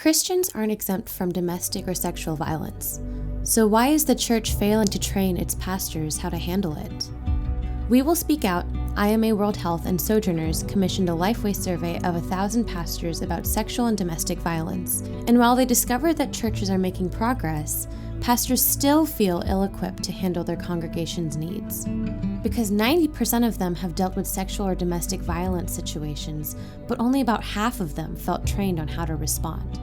Christians aren't exempt from domestic or sexual violence. So why is the church failing to train its pastors how to handle it? We Will Speak Out, IMA World Health, and Sojourners commissioned a LifeWay survey of 1,000 pastors about sexual and domestic violence. And while they discovered that churches are making progress, pastors still feel ill-equipped to handle their congregation's needs. Because 90% of them have dealt with sexual or domestic violence situations, but only about half of them felt trained on how to respond.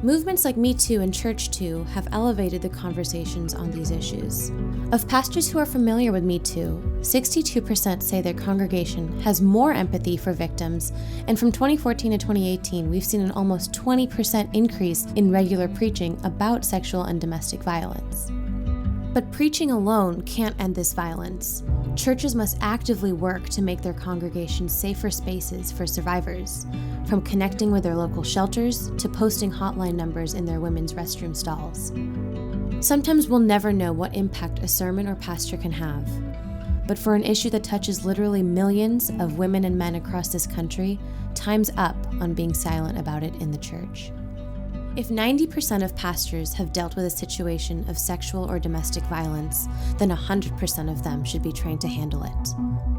Movements like Me Too and Church Too have elevated the conversations on these issues. Of pastors who are familiar with Me Too, 62% say their congregation has more empathy for victims, and from 2014 to 2018, we've seen an almost 20% increase in regular preaching about sexual and domestic violence. But preaching alone can't end this violence. Churches must actively work to make their congregations safer spaces for survivors, from connecting with their local shelters to posting hotline numbers in their women's restroom stalls. Sometimes we'll never know what impact a sermon or pastor can have, but for an issue that touches literally millions of women and men across this country, time's up on being silent about it in the church. If 90% of pastors have dealt with a situation of sexual or domestic violence, then 100% of them should be trained to handle it.